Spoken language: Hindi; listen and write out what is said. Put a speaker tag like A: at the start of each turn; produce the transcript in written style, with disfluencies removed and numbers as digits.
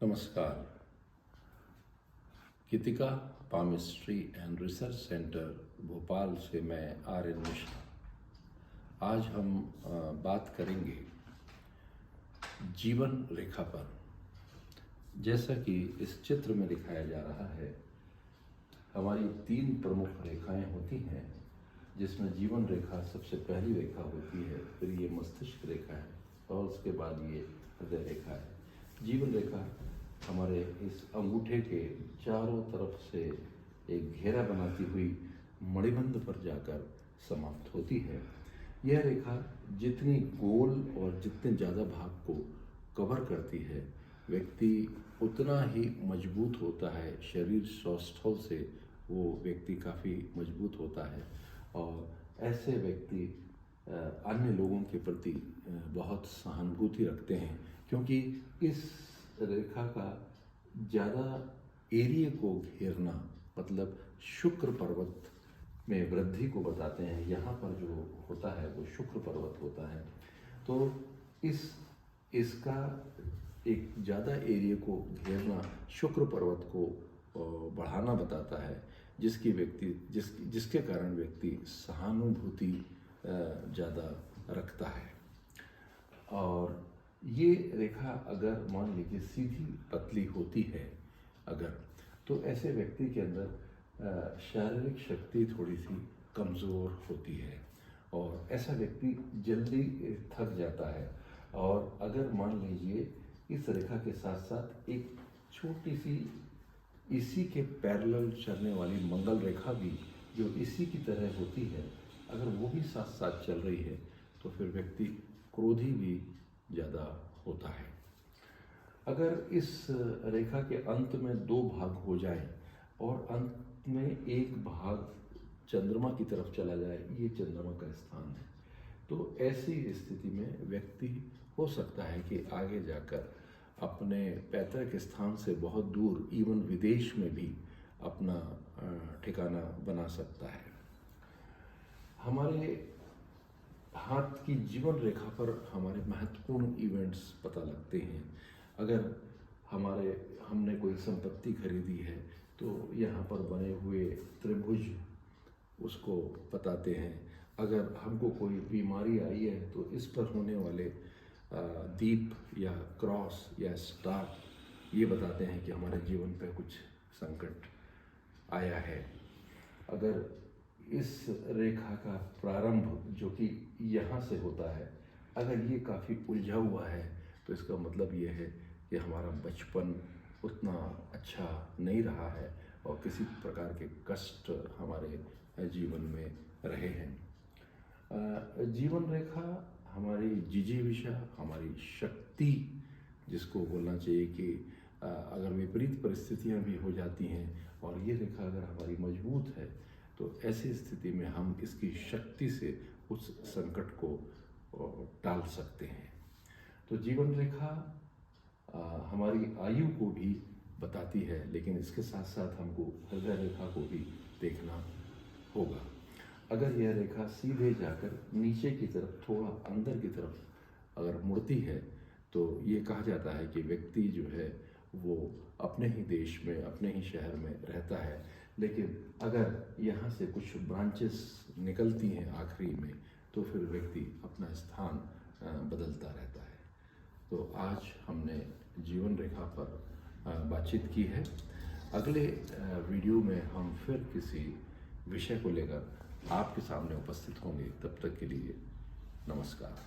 A: नमस्कार। Geetika palmistry and research centre Bhopal से मैं आर्यन मिश्रा। आज हम बात करेंगे जीवन रेखा पर। जैसा कि इस चित्र में दिखाया जा रहा है, हमारी 3 प्रमुख रेखाएं होती हैं, जिसमें जीवन रेखा सबसे पहली रेखा होती है, फिर ये मस्तिष्क रेखा है और उसके बाद ये हृदय रेखा है। जीवन रेखा हमारे इस अंगूठे के चारों तरफ से एक घेरा बनाती हुई मणिबंध पर जाकर समाप्त होती है। यह रेखा जितनी गोल और जितने ज़्यादा भाग को कवर करती है, व्यक्ति उतना ही मजबूत होता है। शरीर सौष्ठव से वो व्यक्ति काफ़ी मजबूत होता है और ऐसे व्यक्ति अन्य लोगों के प्रति बहुत सहानुभूति रखते हैं, क्योंकि इस रेखा का ज़्यादा एरिया को घेरना मतलब शुक्र पर्वत में वृद्धि को बताते हैं। यहाँ पर जो होता है वो शुक्र पर्वत होता है। तो इसका एक ज़्यादा एरिया को घेरना शुक्र पर्वत को बढ़ाना बताता है, जिसके कारण व्यक्ति सहानुभूति ज़्यादा रखता है। और ये रेखा अगर मान लीजिए सीधी पतली होती है तो ऐसे व्यक्ति के अंदर शारीरिक शक्ति थोड़ी सी कमज़ोर होती है और ऐसा व्यक्ति जल्दी थक जाता है। और अगर मान लीजिए इस रेखा के साथ साथ एक छोटी सी इसी के पैरेलल चलने वाली मंगल रेखा भी जो इसी की तरह होती है, अगर वो भी साथ साथ चल रही है तो फिर व्यक्ति क्रोधी भी ज़्यादा होता है। अगर इस रेखा के अंत में 2 भाग हो जाए और अंत में एक भाग चंद्रमा की तरफ चला जाए, ये चंद्रमा का स्थान है, तो ऐसी स्थिति में व्यक्ति हो सकता है कि आगे जाकर अपने पैतृक स्थान से बहुत दूर, इवन विदेश में भी अपना ठिकाना बना सकता है। हमारे हाथ की जीवन रेखा पर हमारे महत्वपूर्ण इवेंट्स पता लगते हैं। अगर हमने कोई संपत्ति खरीदी है तो यहाँ पर बने हुए त्रिभुज उसको बताते हैं। अगर हमको कोई बीमारी आई है तो इस पर होने वाले दीप या क्रॉस या स्टार ये बताते हैं कि हमारे जीवन पे कुछ संकट आया है। अगर इस रेखा का प्रारंभ जो कि यहाँ से होता है, अगर ये काफ़ी उलझा हुआ है तो इसका मतलब ये है कि हमारा बचपन उतना अच्छा नहीं रहा है और किसी प्रकार के कष्ट हमारे जीवन में रहे हैं। जीवन रेखा हमारी जिजीविषा, हमारी शक्ति, जिसको बोलना चाहिए कि अगर विपरीत परिस्थितियाँ भी हो जाती हैं और ये रेखा अगर हमारी मजबूत है तो ऐसी स्थिति में हम इसकी शक्ति से उस संकट को टाल सकते हैं। तो जीवन रेखा हमारी आयु को भी बताती है, लेकिन इसके साथ साथ हमको हृदय रेखा को भी देखना होगा। अगर यह रेखा सीधे जाकर नीचे की तरफ, थोड़ा अंदर की तरफ अगर मुड़ती है तो ये कहा जाता है कि व्यक्ति जो है वो अपने ही देश में, अपने ही शहर में रहता है। लेकिन अगर यहाँ से कुछ ब्रांचेस निकलती हैं आखिरी में तो फिर व्यक्ति अपना स्थान बदलता रहता है। तो आज हमने जीवन रेखा पर बातचीत की है। अगले वीडियो में हम फिर किसी विषय को लेकर आपके सामने उपस्थित होंगे। तब तक के लिए नमस्कार।